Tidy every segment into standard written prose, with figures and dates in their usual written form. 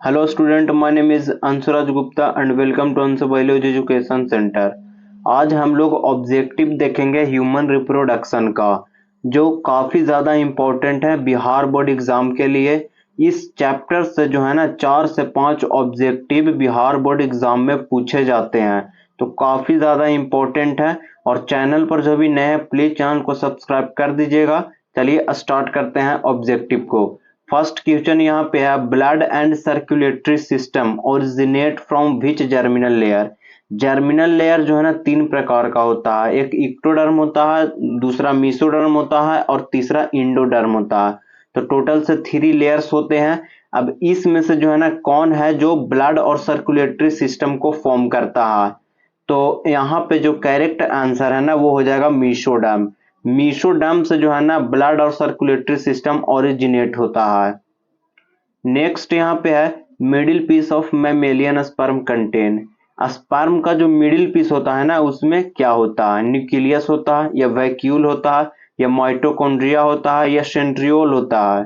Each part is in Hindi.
Hello student, my name is Anshuraj Gupta and welcome to Anshu biology education centre. आज हम लोग ऑब्जेक्टिव देखेंगे ह्यूमन रिप्रोडक्शन का, जो काफ़ी ज़्यादा इम्पोर्टेंट है बिहार बोर्ड एग्ज़ाम के लिए। इस चैप्टर से जो है ना 4 से 5 ऑब्जेक्टिव बिहार बोर्ड एग्ज़ाम में पूछे जाते हैं, तो काफ़ी ज़्यादा इम्पोर्टेंट है। और चैनल पर जो भी नए हैं प्लीज़ चैनल को सब्सक्राइब कर दीजिएगा। चलिए स्टार्ट करते हैं ऑब्जेक्टिव को। फर्स्ट क्वेश्चन यहाँ पे है, blood and circulatory system originate from which germinal layer. Germinal layer जो है ना 3 प्रकार का होता है, एक इक्टोडर्म होता है, दूसरा मीसोडर्म होता है और तीसरा इंडोडर्म होता है। तो टोटल से 3 लेयर्स होते हैं। अब इसमें से जो है ना कौन है जो ब्लड और सर्कुलेटरी सिस्टम को फॉर्म करता है, तो यहाँ पे जो करेक्ट आंसर है ना वो हो जाएगा मीसोडर्म। मीसोडर्म से जो है ना ब्लड और सर्कुलेटरी सिस्टम ओरिजिनेट होता है। नेक्स्ट यहाँ पे है, middle piece of mammalian sperm contain. Sperm का जो मिडिल पीस होता है ना उसमें क्या होता है, न्यूक्लियस होता है या वैक्यूल होता है या माइटोकॉन्ड्रिया होता है या सेंट्रियोल होता है।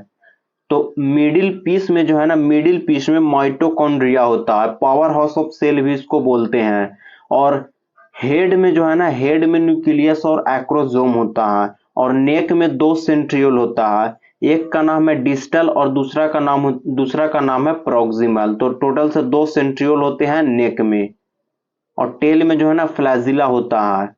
तो मिडिल पीस में जो है ना, मिडिल पीस में माइटोकॉन्ड्रिया होता है, पावर हाउस ऑफ सेल भी इसको बोलते हैं। और हेड में जो है ना, हेड में न्यूक्लियस और एक्रोसोम होता है। और नेक में 2 सेंट्रियोल होता है, एक का नाम है डिस्टल और दूसरा का नाम है प्रॉक्सिमल। तो टोटल से 2 सेंट्रियोल होते हैं नेक में। और टेल में जो है ना फ्लैजिला होता है।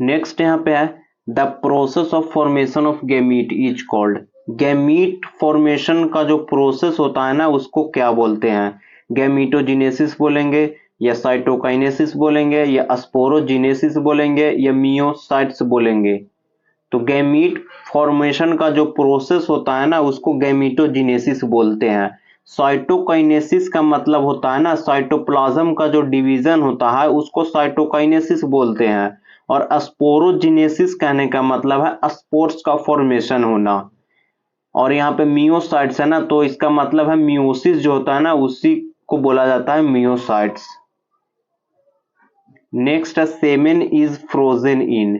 नेक्स्ट यहाँ पे है, the process of formation of gamete is called. Gamete formation का जो प्रोसेस होता है ना उसको क्या बोलते हैं, गैमीटोजेनेसिस बोलेंगे या साइटोकाइनेसिस बोलेंगे या स्पोरोजेनेसिस बोलेंगे या मियोसाइट्स बोलेंगे। तो गैमीट फॉर्मेशन का जो प्रोसेस होता है ना उसको गैमीटोजेनेसिस बोलते हैं। साइटोकाइनेसिस का मतलब होता है ना, साइटोप्लाज्म का जो डिवीजन होता है उसको साइटोकाइनेसिस बोलते हैं। और स्पोरोजेनेसिस कहने का मतलब है स्पोर्स का फॉर्मेशन होना। और यहाँ पे मियोसाइट्स है ना, तो इसका मतलब है मियोसिस जो होता है ना उसी को बोला जाता है मियोसाइट्स। नेक्स्ट है, सेमेन इज फ्रोजन इन।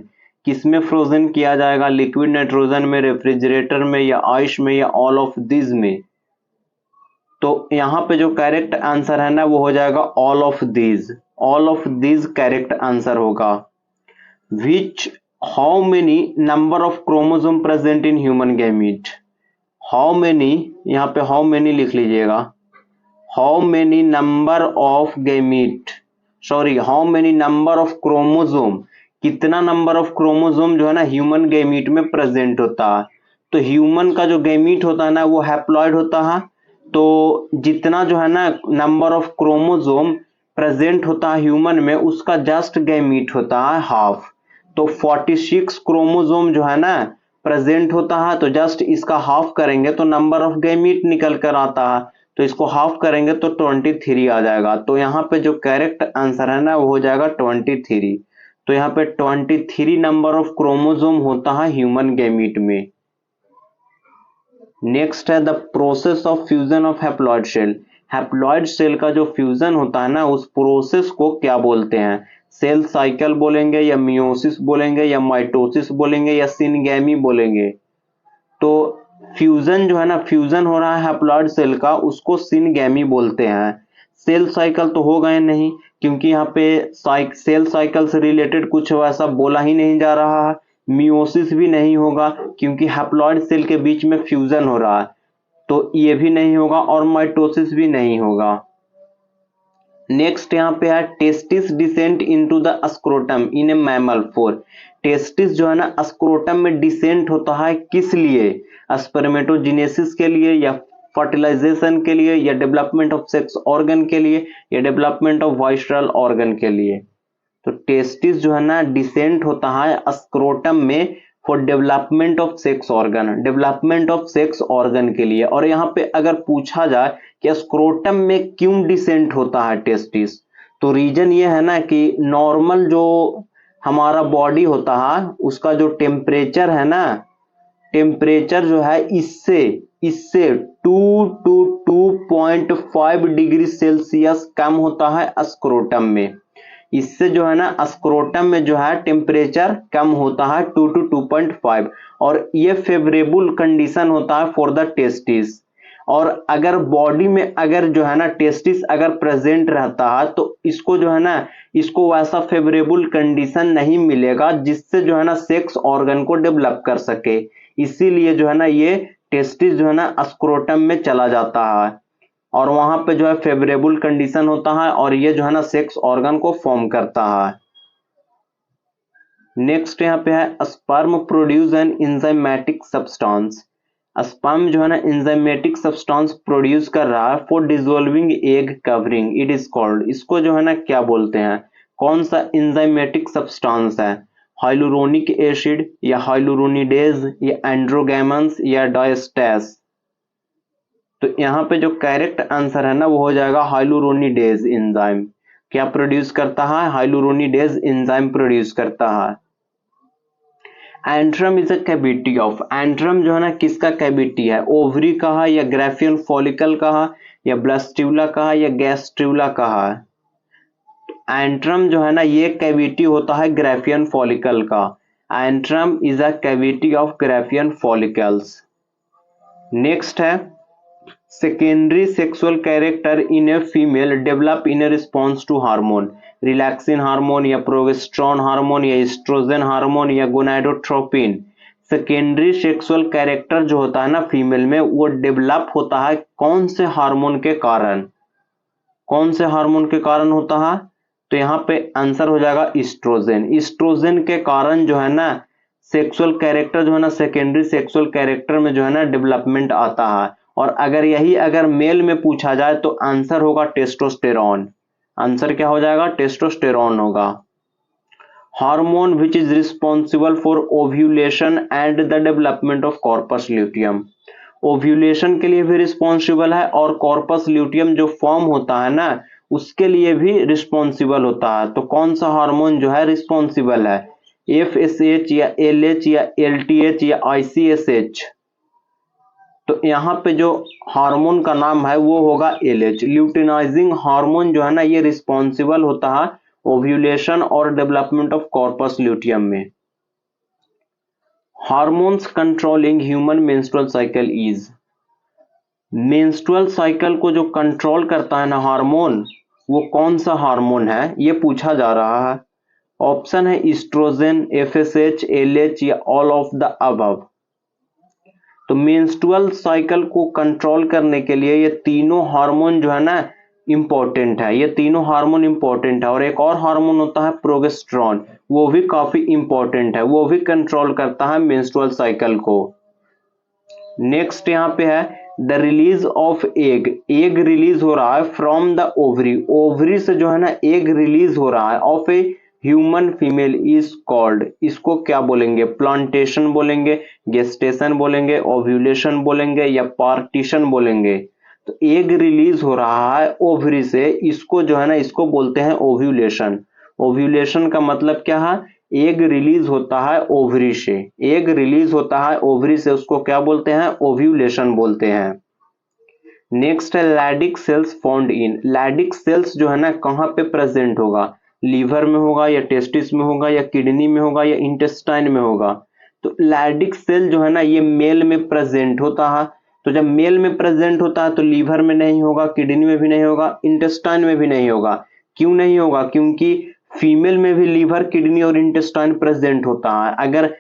किसमें फ्रोजन किया जाएगा, लिक्विड नाइट्रोजन में, रेफ्रिजरेटर में या आइस में या ऑल ऑफ दिस में। तो यहाँ पे जो करेक्ट आंसर है ना वो हो जाएगा all of these. All of these correct answer होगा। Which, how many number of chromosome present in human gamete. How many, यहाँ पे हाउ मेनी लिख लीजिएगा। How many number of gamete, sorry how many number of chromosome, कितना नंबर ऑफ क्रोमोसोम जो है ना ह्यूमन गैमीट में प्रेजेंट होता है। तो ह्यूमन का जो गैमीट होता है ना वो हैप्लॉइड होता है। तो जितना जो है ना नंबर ऑफ क्रोमोसोम प्रेजेंट होता है ह्यूमन में उसका जस्ट गैमीट होता है हाफ। तो 46 क्रोमोसोम जो है ना प्रेजेंट होता है, तो जस्ट इसका हाफ करेंगे तो नंबर ऑफ गैमीट निकल कर आता है। तो इसको हाफ करेंगे तो 23 आ जाएगा। तो यहाँ पे जो करेक्ट आंसर है ना वो हो जाएगा 23। तो यहाँ पे 23 नंबर ऑफ क्रोमोसोम होता है ह्यूमन गैमीट में। नेक्स्ट है, the process of fusion of haploid cell. Haploid cell का जो फ्यूजन होता है ना उस प्रोसेस को क्या बोलते हैं, सेल साइकिल बोलेंगे या मियोसिस बोलेंगे या माइटोसिस बोलेंगे या सिनगैमी बोलेंगे। तो फ्यूजन जो है ना, फ्यूजन हो रहा है हैप्लॉइड सेल का, उसको सिनगैमी बोलते हैं। सेल साइकिल तो हो गए नहीं, क्योंकि यहाँ पे सेल साइकिल से रिलेटेड कुछ वैसा बोला ही नहीं जा रहा है। मियोसिस भी नहीं होगा क्योंकि हैप्लॉइड सेल के बीच में फ्यूजन हो रहा है, तो ये भी नहीं होगा। और माइटोसिस भी नहीं होगा। नेक्स्ट यहाँ पे है, testis descent into the scrotum in A mammal for. Testis जो है ना स्क्रोटम में डिसेंट होता है किस लिए, स्पर्मेटोजेनेसिस के लिए या फर्टिलाइजेशन के लिए या डेवलपमेंट ऑफ सेक्स ऑर्गन के लिए या डेवलपमेंट ऑफ वाइस्ट्रल ऑर्गन के लिए। तो टेस्टिस जो है ना डिसेंट होता है स्क्रोटम में for development of sex organ, development of sex organ के लिए। और यहाँ पे अगर पूछा जाए कि स्क्रोटम में क्यों डिसेंट होता है टेस्टिस, तो रीजन ये है ना कि नॉर्मल जो हमारा बॉडी होता है उसका जो टेम्परेचर है ना, टेम्परेचर जो है इससे इससे 2 to 2.5 डिग्री सेल्सियस कम होता है स्क्रोटम में। इससे जो है ना स्क्रोटम में जो है टेम्परेचर कम होता है 2 to 2.5। और ये फेवरेबल कंडीशन होता है फॉर द टेस्टिस। और अगर बॉडी में अगर जो है ना टेस्टिस अगर प्रेजेंट रहता है तो इसको जो है ना इसको वैसा फेवरेबल कंडीशन नहीं मिलेगा जिससे जो है ना सेक्स ऑर्गन को डेवलप कर सके। इसीलिए जो है ना ये टेस्टिस जो है ना स्क्रोटम में चला जाता है और वहां पे जो है फेवरेबल कंडीशन होता है और ये जो है ना सेक्स ऑर्गन को फॉर्म करता है। नेक्स्ट यहाँ पे है sperm produce an enzymatic substance. Sperm जो है ना इंजाइमेटिक सब्सटेंस प्रोड्यूस कर रहा है for dissolving egg covering, it is called. इसको जो है ना क्या बोलते हैं, कौन सा इंजाइमेटिक सब्सटेंस है? हाइलुरोनिक एसिड या हाइलुरोनिडेज या एंड्रोगैमन्स या डायस्टेस। तो यहाँ पे जो करेक्ट आंसर है ना वो हो जाएगा हाइलुरोनिडेज एंजाइम। क्या प्रोड्यूस करता है? हाइलुरोनिडेज एंजाइम प्रोड्यूस करता है। Antrum is a cavity of, antrum जो है ना किसका कैविटी है? ओवरी का है या ग्राफियन फॉलिकल का है या ब्लास्ट्यूला का है या गैस्ट्रूला का है? एंट्रम जो है ना ये कैविटी होता है ग्राफियन फॉलिकल का। Antrum is a cavity of Graafian follicles. Next है secondary sexual character in a female develop in response to hormone, relaxin hormone या प्रोगेस्ट्रॉन हार्मोन या एस्ट्रोजन हार्मोन या गोनाडोट्रोपिन। सेकेंडरी सेक्सुअल कैरेक्टर जो होता है ना फीमेल में वो डेवलप होता है कौन से हार्मोन के कारण? कौन से हार्मोन के कारण होता है? तो यहाँ पे आंसर हो जाएगा ईस्ट्रोजन। ईस्ट्रोजन के कारण जो है ना सेक्सुअल कैरेक्टर जो है ना सेकेंडरी सेक्सुअल कैरेक्टर में जो है ना डेवलपमेंट आता है। और अगर यही अगर मेल में पूछा जाए तो आंसर होगा टेस्टोस्टेरॉन। आंसर क्या हो जाएगा? टेस्टोस्टेरॉन होगा। Hormone which is responsible for ovulation and the development of corpus luteum. Ovulation के लिए भी रिस्पॉन्सिबल है और कॉर्पस ल्यूटियम जो फॉर्म होता है ना उसके लिए भी रिस्पॉन्सिबल होता है। तो कौन सा हार्मोन जो है रिस्पॉन्सिबल है? FSH या LH या LTH या ICSH? तो यहाँ पे जो हार्मोन का नाम है वो होगा LH। ल्यूटिनाइजिंग हार्मोन जो है ना ये रिस्पॉन्सिबल होता है ओव्यूलेशन और डेवलपमेंट ऑफ कॉर्पस ल्यूटियम में। Hormones controlling human menstrual cycle is, menstrual cycle को जो कंट्रोल करता है ना हार्मोन वो कौन सा हार्मोन है ये पूछा जा रहा है। ऑप्शन है ईस्ट्रोजन, FSH, LH या ऑल ऑफ द अबव। तो मेंस्ट्रुअल साइकिल को कंट्रोल करने के लिए ये तीनों हार्मोन जो है ना इंपॉर्टेंट है, ये तीनों हार्मोन इंपॉर्टेंट है। और एक और हार्मोन होता है प्रोगेस्ट्रॉन, वो भी काफी इंपॉर्टेंट है, वो भी कंट्रोल करता है मेंस्ट्रुअल साइकिल को। नेक्स्ट यहाँ पे है the release of egg, egg release हो रहा है फ्रॉम द ओवरी, ओवरी से जो है ना एग रिलीज हो रहा है of a human female is called. इसको क्या बोलेंगे? प्लांटेशन बोलेंगे, गेस्टेशन बोलेंगे, ओव्यूलेशन बोलेंगे या पार्टीशन बोलेंगे। तो एग रिलीज हो रहा है ओवरी से, इसको जो है ना इसको बोलते हैं ओव्यूलेशन। ओव्यूलेशन का मतलब क्या है? एग रिलीज होता है ओवरी से, एग रिलीज होता है ओवरी से, उसको क्या बोलते हैं? ओव्यूलेशन बोलते हैं। नेक्स्ट है लैडिक सेल्स फाउंड इन, लैडिक सेल्स जो है ना कहाँ पे प्रेजेंट होगा? लीवर में होगा या टेस्टिस में होगा या किडनी में होगा या इंटेस्टाइन में होगा? तो लैडिक सेल जो है ना ये मेल में प्रेजेंट होता है। तो जब मेल में प्रेजेंट होता है तो लीवर में नहीं होगा, किडनी में भी नहीं होगा, इंटेस्टाइन में भी नहीं होगा। क्यों नहीं होगा? क्योंकि फीमेल में भी लीवर, किडनी और इंटेस्टाइन प्रेजेंट होता है। अगर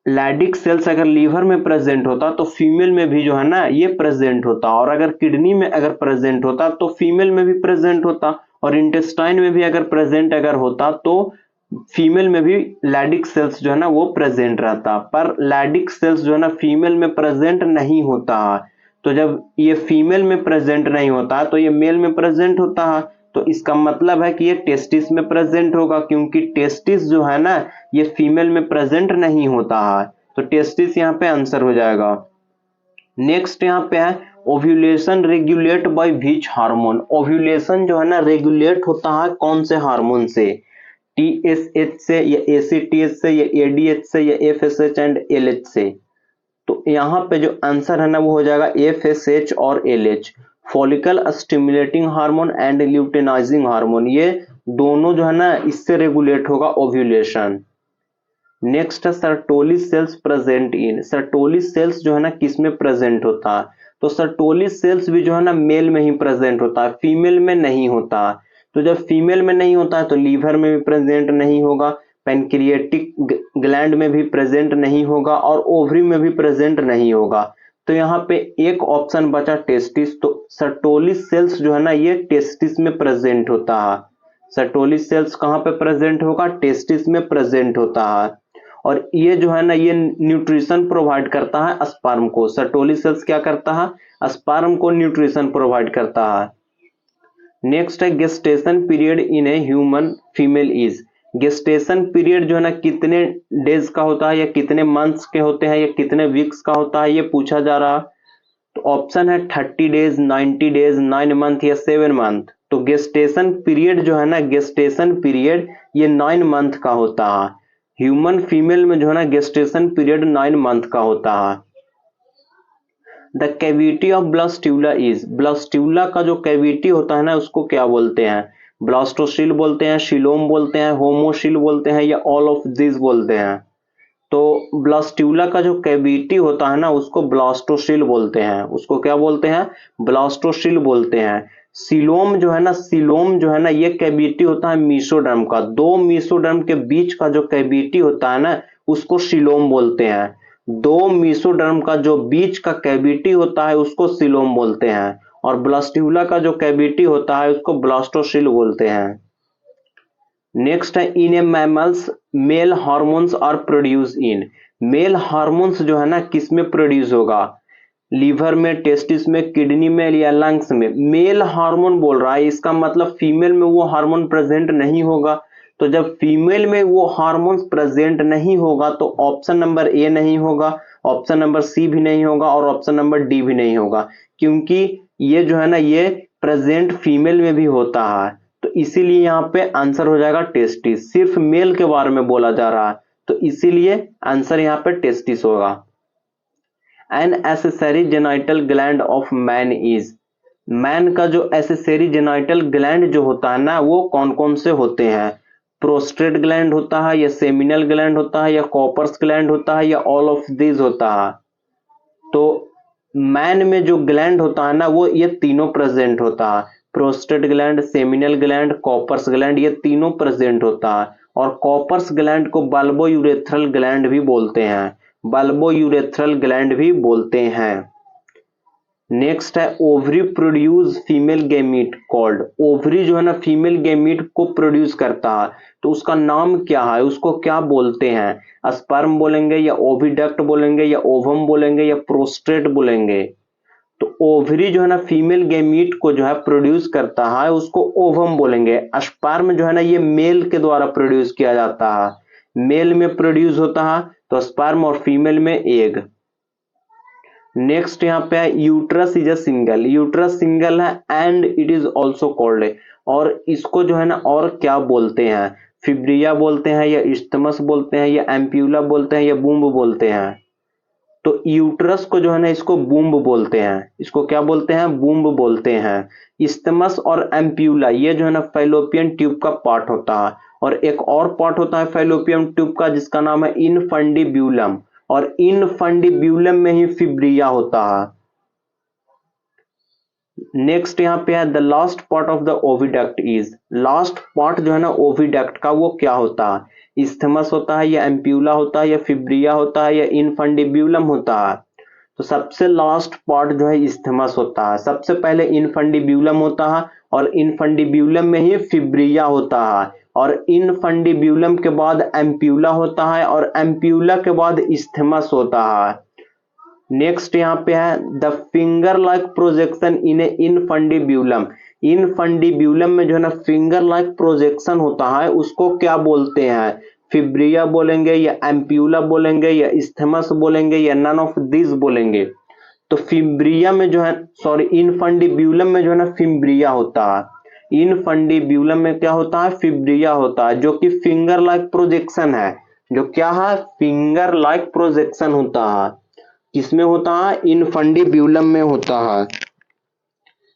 लैडिक सेल्स अगर लीवर में प्रेजेंट होता तो फीमेल में भी जो है ना ये प्रेजेंट होता, और अगर किडनी में अगर प्रेजेंट होता तो फीमेल में भी प्रेजेंट होता, और इंटेस्टाइन में भी अगर प्रेजेंट अगर होता तो फीमेल में भी लैडिक सेल्स जो है ना वो प्रेजेंट रहता। पर लैडिक सेल्स जो है ना फीमेल में प्रेजेंट नहीं होता है। तो जब ये फीमेल में प्रेजेंट नहीं होता तो ये मेल में प्रेजेंट होता है। तो इसका मतलब है कि ये टेस्टिस में प्रेजेंट होगा, क्योंकि टेस्टिस जो है ना ये फीमेल में प्रेजेंट नहीं होता है। तो टेस्टिस यहाँ पे आंसर हो जाएगा। नेक्स्ट यहाँ पे है ovulation regulate by which hormone, ovulation जो है ना रेगुलेट होता है कौन से हार्मोन से? TSH से या ACTH से या ADH से या FSH एंड LH से? तो यहाँ पे जो आंसर है ना वो हो जाएगा FSH और LH, follicle stimulating hormone and luteinizing hormone, ये दोनों जो है ना इससे रेगुलेट होगा ओव्यूलेशन। नेक्स्ट है Sertoli cells present in, Sertoli cells जो है ना किस में प्रेजेंट होता है? तो सर्टोली सेल्स भी जो है ना मेल में ही प्रेजेंट होता है, फीमेल में नहीं होता। तो जब फीमेल में नहीं होता है तो लीवर में भी प्रेजेंट नहीं होगा, पैनक्रिएटिक ग्लैंड में भी प्रेजेंट नहीं होगा और ओवरी में भी प्रेजेंट नहीं होगा। तो यहाँ पे एक ऑप्शन बचा टेस्टिस। तो सर्टोली सेल्स जो है ना ये टेस्टिस में प्रेजेंट होता है। सर्टोली सेल्स कहाँ पे प्रेजेंट होगा? टेस्टिस में प्रेजेंट होता है। और ये जो है ना ये न्यूट्रिशन प्रोवाइड करता है स्पर्म को। सर्टोली सेल्स क्या करता है? स्पर्म को न्यूट्रिशन प्रोवाइड करता है। नेक्स्ट है gestation period in a human female is. Gestation period जो है ना कितने डेज का होता है या कितने मंथ्स के होते हैं या कितने वीक्स का होता है ये पूछा जा रहा। तो ऑप्शन है 30 डेज, 90 डेज, 9 मंथ या 7 मंथ। तो गेस्टेशन पीरियड जो है ना गेस्टेशन पीरियड ये 9 मंथ का होता है। ह्यूमन फीमेल में जो है ना गेस्टेशन पीरियड 9 मंथ का होता है। The cavity of blastula is. Blastula का जो कैविटी होता है ना उसको क्या बोलते हैं? ब्लास्टोसिल बोलते हैं, शिलोम बोलते हैं, होमोसिल बोलते हैं या ऑल ऑफ दिस बोलते हैं। तो ब्लास्टुला का जो कैविटी होता है ना उसको ब्लास्टोसिल बोलते हैं। उसको क्या बोलते हैं? ब्लास्टोसिल बोलते हैं। सिलोम जो है ना, सिलोम जो है ना ये कैविटी होता है मीसोडर्म का। दो मीसोडर्म के बीच का जो कैविटी होता है ना उसको सिलोम बोलते हैं। दो मीसोडर्म का जो बीच का कैविटी होता है उसको सिलोम बोलते हैं। और ब्लास्टुला का जो कैविटी होता है उसको ब्लास्टोसिल बोलते हैं। नेक्स्ट है in a mammals male hormones are produce in. Male hormones जो है ना किस में प्रोड्यूस होगा? लीवर में, टेस्टिस में, किडनी में या लंग्स में? मेल हार्मोन बोल रहा है, इसका मतलब फीमेल में वो हार्मोन प्रेजेंट नहीं होगा। तो जब फीमेल में वो हार्मोन प्रेजेंट नहीं होगा तो ऑप्शन नंबर ए नहीं होगा, ऑप्शन नंबर सी भी नहीं होगा और ऑप्शन नंबर डी भी नहीं होगा, क्योंकि ये जो है ना ये प्रेजेंट फीमेल में भी होता है। तो इसीलिए यहाँ पे आंसर हो जाएगा टेस्टिस। सिर्फ मेल के बारे में बोला जा रहा है तो इसीलिए आंसर यहाँ पे टेस्टिस होगा। An accessory genital gland of man is. Man का जो एसेसरी जेनाइटल ग्लैंड जो होता है ना वो कौन कौन से होते हैं? प्रोस्टेट ग्लैंड होता है या सेमिनल ग्लैंड होता है या कॉपर्स ग्लैंड होता है या ऑल ऑफ दिस होता है? तो मैन में जो ग्लैंड होता है ना वो ये तीनों प्रेजेंट होता है। Prostate gland, seminal gland, Cowper's gland ये तीनों प्रेजेंट होता है। और कॉपर्स ग्लैंड को बल्बो यूरेथ्रल ग्लैंड भी बोलते हैं। बल्बो यूरेथ्रल ग्लैंड भी बोलते हैं। नेक्स्ट है ovary produce female gamete called. Ovary जो है ना फीमेल गैमीट को प्रोड्यूस करता है तो उसका नाम क्या है? उसको क्या बोलते हैं? स्पर्म बोलेंगे या ओविडक्ट बोलेंगे या ओवम बोलेंगे या प्रोस्टेट बोलेंगे? तो ओवरी जो है ना फीमेल गैमीट को जो है प्रोड्यूस करता है उसको ओवम बोलेंगे। स्पर्म जो है ना ये मेल के द्वारा प्रोड्यूस किया जाता है, मेल में प्रोड्यूस होता है तो स्पर्म और फीमेल में एग। नेक्स्ट यहाँ पे है uterus is a single. Uterus single है and it is also called. और इसको जो है ना और क्या बोलते हैं? फिब्रिया बोलते हैं या इस्थमस बोलते हैं या एम्प्यूला बोलते हैं या बूम्ब बोलते हैं? तो यूट्रस को जो है ना इसको बूम्ब बोलते हैं। इसको क्या बोलते हैं? बूम्ब बोलते हैं। इस्थमस और एम्प्यूला ये जो है ना फैलोपियन ट्यूब का पार्ट होता है। और एक और पार्ट होता है फैलोपियन ट्यूब का जिसका नाम है इनफंडिब्यूलम। और इनफंडिब्यूलम में ही फिब्रिया होता है। नेक्स्ट यहाँ पे है the last part of the oviduct is. Last part जो है ना ओविडक्ट का वो क्या होता है? इस्थमस होता है या एम्प्यूला होता है या फिब्रिया होता है या इनफंडिब्यूलम होता है? तो सबसे लास्ट पार्ट जो है इस्थमस होता है। सबसे पहले इनफंडिब्यूलम होता है और इनफंडिब्यूलम में ही फिब्रिया होता है। और इनफंडिब्यूलम के बाद एम्प्यूला होता है और एम्प्यूला के बाद इस्थमस होता है। नेक्स्ट यहाँ पे है the finger like projection in a infundibulum. Infundibulum में जो है ना फिंगर लाइक प्रोजेक्शन होता है उसको क्या बोलते हैं? फिब्रिया बोलेंगे या एम्प्यूला बोलेंगे या इस्थमस बोलेंगे या नन ऑफ दिस बोलेंगे? तो फिब्रिया में जो है इनफंडिब्यूलम में जो है ना फिब्रिया होता है। इनफंडिब्यूलम में क्या होता है? फिब्रिया होता है जो कि फिंगर लाइक प्रोजेक्शन है। जो क्या है? फिंगर लाइक प्रोजेक्शन होता है। किसमें होता है? इनफंडिब्यूलम में होता है।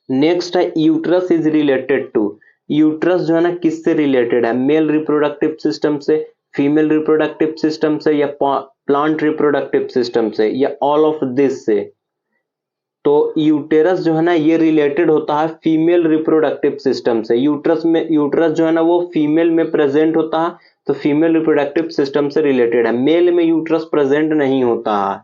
नेक्स्ट है uterus is related to. Uterus जो है ना किससे रिलेटेड है? मेल रिप्रोडक्टिव सिस्टम से, फीमेल रिप्रोडक्टिव सिस्टम से या प्लांट रिप्रोडक्टिव सिस्टम से या ऑल ऑफ दिस से? तो यूटेरस जो है ना ये रिलेटेड होता है फीमेल रिप्रोडक्टिव सिस्टम से। यूटरस जो है ना वो फीमेल में प्रेजेंट होता है, तो फीमेल रिप्रोडक्टिव सिस्टम से रिलेटेड है। मेल में यूटरस प्रेजेंट नहीं होता है।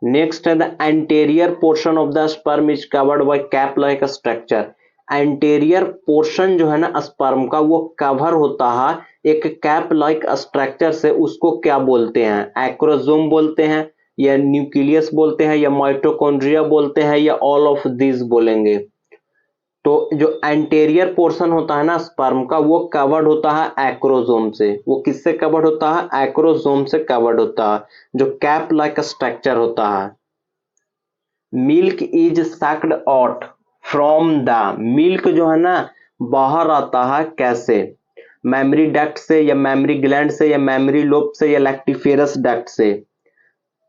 नेक्स्ट है the anterior portion of the sperm is covered by cap like structure. Anterior portion जो है ना स्पर्म का वो कवर होता है एक कैप लाइक स्ट्रक्चर से। उसको क्या बोलते हैं? एक्रोसोम बोलते हैं, या न्यूक्लियस बोलते हैं, या माइटोकॉन्ड्रिया बोलते हैं, या ऑल ऑफ दिस बोलेंगे। तो जो एंटेरियर पोर्शन होता है ना स्पर्म का वो कवर्ड होता है एक्रोसोम से। वो किससे कवर्ड होता है? एक्रोसोम से कवर्ड होता है, जो कैप लाइक स्ट्रक्चर होता है। Milk is sucked out from the. Milk जो है ना बाहर आता है कैसे? मेमरी डक्ट से, या मेमरी ग्लैंड से, या मेमरी लोब से, या लैक्टिफेरस डक्ट से।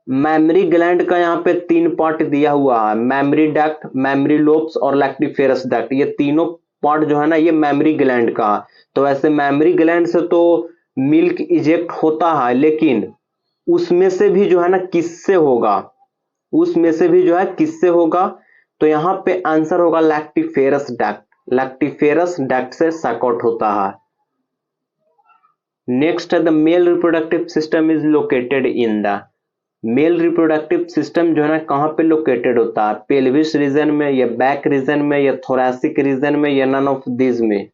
मेमरी ग्लैंड का यहाँ पे 3 पार्ट दिया हुआ है, मेमरी डक्ट, मेमरी लोब्स और लैक्टिफेरस डक्ट। ये तीनों पार्ट जो है ना ये मेमरी ग्लैंड का। तो ऐसे मेमरी ग्लैंड से तो मिल्क इजेक्ट होता है, लेकिन उसमें से भी जो है ना किससे होगा? उसमें से भी जो है किससे होगा? तो यहाँ पे आंसर होगा लैक्टिफेरस डक्ट। लैक्टिफेरस डक्ट से सक होता है। नेक्स्ट है the mail reproductive system is located in the. Mail reproductive system जो है ना कहाँ पे लोकेटेड होता है? पेल्विस रीजन में, या बैक रीजन में, या थोरैसिक रीजन में, या नन ऑफ दिस में।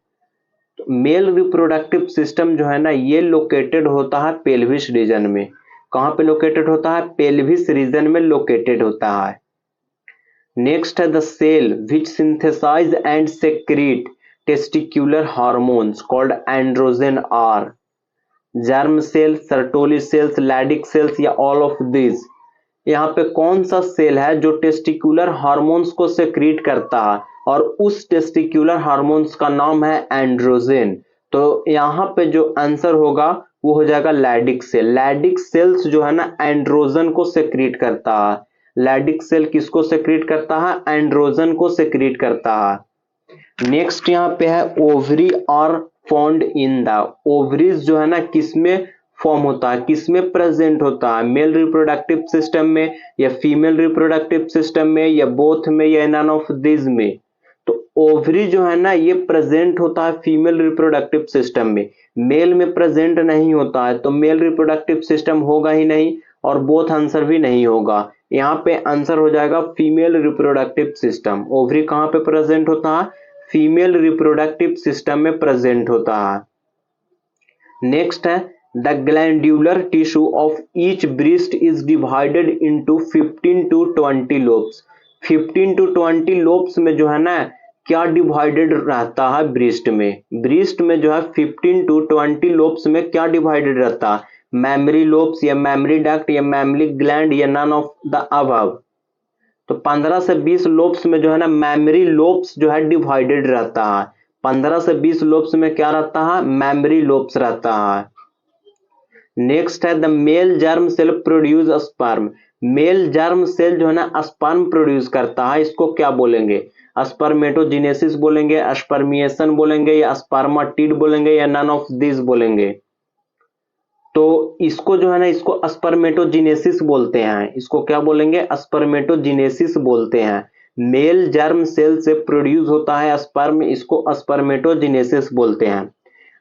तो मेल रिप्रोडक्टिव सिस्टम जो है ना ये लोकेटेड होता है पेल्विस रीजन में। कहाँ पे लोकेटेड होता है? पेल्विस रीजन में लोकेटेड होता है। नेक्स्ट है the cell which synthesize and secrete testicular hormones called androgen are. Germ cell, Sertoli cells, Leydig cells, या ऑल ऑफ दिस। यहाँ पे कौन सा सेल है जो टेस्टिकुलर हार्मोन्स को सेक्रीट करता है? और उस टेस्टिकुलर हार्मोन्स का नाम है एंड्रोजन। तो यहाँ पे जो आंसर होगा वो हो जाएगा लैडिक सेल। लैडिक सेल्स जो है ना एंड्रोजन को सेक्रीट करता है। लैडिक सेल किसको सेक्रीट करता है? एंड्रोजन को सेक्रीट करता है। नेक्स्ट यहाँ पे है ovary are found in the. Ovaries जो है ना किसमें फॉर्म होता है, किसमें प्रेजेंट होता है? मेल रिप्रोडक्टिव सिस्टम में, या फीमेल रिप्रोडक्टिव सिस्टम में, या बोथ में, या नन ऑफ दिस में। तो ओवरी जो है ना ये प्रेजेंट होता है फीमेल रिप्रोडक्टिव सिस्टम में, मेल में प्रेजेंट नहीं होता है। तो मेल रिप्रोडक्टिव सिस्टम होगा ही नहीं, और बोथ आंसर भी नहीं होगा। यहाँ पे आंसर हो जाएगा फीमेल रिप्रोडक्टिव सिस्टम। ओवरी कहाँ पे प्रेजेंट होता है? फीमेल रिप्रोडक्टिव सिस्टम में प्रेजेंट होता है। नेक्स्ट है the glandular tissue of each breast is divided into 15 to 20 lobes. 15 to 20 lobes में जो है ना क्या डिवाइडेड रहता है ब्रेस्ट में? ब्रेस्ट में जो है 15 to 20 लोब्स में क्या डिवाइडेड रहता है? मेमरी लोब्स, या मेमरी डक्ट, या मेमरी ग्लैंड, या नन ऑफ द अबव। तो 15 से 20 लोब्स में जो है ना मेमरी लोब्स जो है डिवाइडेड रहता है। 15 से 20 लोब्स में क्या रहता है? मेमरी लोब्स रहता है। नेक्स्ट है the male germ cell produce sperm. Male germ cell जो है ना स्पर्म प्रोड्यूस करता है, इसको क्या बोलेंगे? स्पर्मेटोजेनेसिस बोलेंगे, स्पर्मिएशन बोलेंगे, या स्पर्माटिड बोलेंगे, या नन ऑफ दिस बोलेंगे। तो इसको जो है ना इसको स्पर्मेटोजेनेसिस बोलते हैं। इसको क्या बोलेंगे? स्पर्मेटोजेनेसिस बोलते हैं। मेल जर्म सेल से प्रोड्यूस होता है स्पर्म, इसको स्पर्मेटोजेनेसिस बोलते हैं।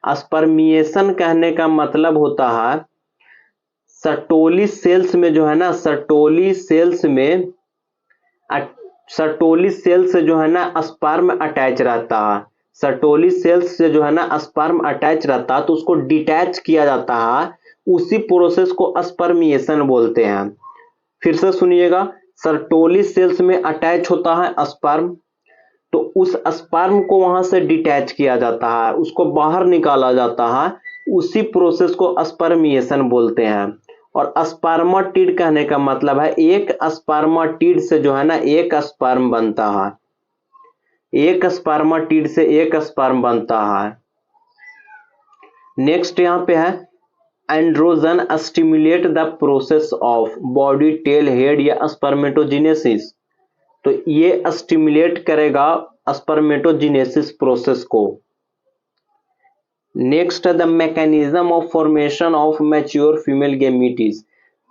स्पर्मिएशन कहने का मतलब होता है सर्टोली सेल्स में जो है ना सर्टोली सेल्स से जो है ना स्पर्म अटैच रहता है। सर्टोली सेल्स से जो है ना स्पर्म अटैच रहता है, तो उसको डिटैच किया जाता है। उसी प्रोसेस को स्पर्मिएशन बोलते हैं। फिर से सुनिएगा, सर्टोली सेल्स में अटैच होता है स्पर्म, तो उस स्पर्म को वहां से डिटैच किया जाता है, उसको बाहर निकाला जाता है। उसी प्रोसेस को स्पर्मिएशन बोलते हैं। और स्पर्माटिड कहने का मतलब है एक स्पर्माटिड से जो है ना एक स्पर्म बनता है। एक स्पर्माटिड से एक स्पर्म बनता है। नेक्स्ट यहाँ पे है androgen stimulate the process of body, tail, head, या स्पर्मेटोजेनेसिस। तो ये स्टिमुलेट करेगा स्पर्मेटोजेनेसिस प्रोसेस को। नेक्स्ट है the mechanism of formation of mature female gametes.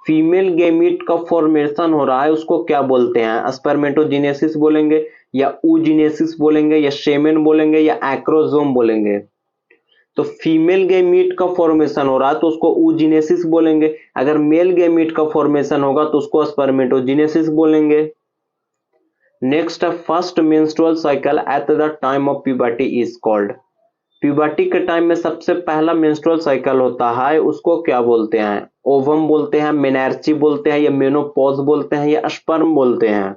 Female gamete का फॉर्मेशन हो रहा है उसको क्या बोलते हैं? स्पर्मेटोजेनेसिस बोलेंगे या oogenesis बोलेंगे या सेमेन बोलेंगे या एक्रोसोम बोलेंगे? तो फीमेल गैमीट का फॉर्मेशन हो रहा है तो उसको oogenesis बोलेंगे, अगर मेल गैमीट का फॉर्मेशन होगा तो उसको स्पर्मेटोजेनेसिस बोलेंगे। नेक्स्ट है first menstrual cycle eight the time of puberty is called. Puberty के टाइम में सबसे पहला मेंस्ट्रुअल साइकिल होता है उसको क्या बोलते हैं? ओवम बोलते हैं, मेनार्ची बोलते हैं या मेनोपॉज बोलते हैं या स्पर्म बोलते हैं?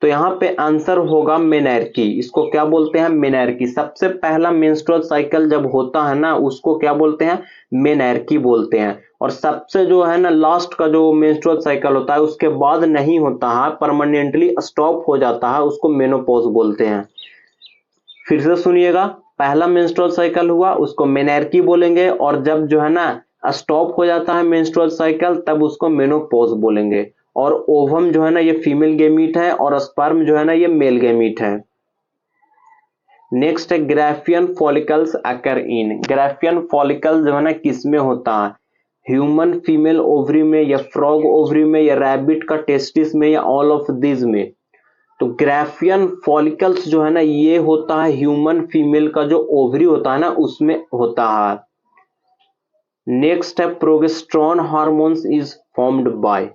तो यहाँ पे आंसर होगा मेनार्की। इसको क्या बोलते हैं? मेनार्की। सबसे पहला मेंस्ट्रुअल साइकिल जब होता है ना उसको क्या बोलते हैं? मेनार्की बोलते हैं। और सबसे जो है ना लास्ट का जो मेंस्ट्रुअल साइकिल होता है उसके बाद नहीं होता है, परमानेंटली स्टॉप हो जाता है, उसको मेनोपॉज बोलते हैं। फिर से सुनिएगा, पहला मेंस्ट्रुअल साइकिल हुआ उसको मेनार्की बोलेंगे, और जब जो है ना स्टॉप हो जाता है मेंस्ट्रुअल साइकिल तब उसको मेनोपॉज बोलेंगे। और ओवम जो है ना ये फीमेल गैमीट है और स्पर्म जो है ना ये मेल गैमीट है। नेक्स्ट है ग्राफियन फॉलिकल्स अकर इन। ग्राफियन फॉलिकल जो है ना किस में होता है? ह्यूमन फीमेल ओवरी में या फ्रॉग ओवरी में या रैबिट का टेस्टिस में या ऑल ऑफ दिस में? तो ग्राफियन फॉलिकल्स जो है ना ये होता है ह्यूमन फीमेल का जो ओवरी होता है ना उसमें होता है। नेक्स्ट है progesterone hormones is formed by.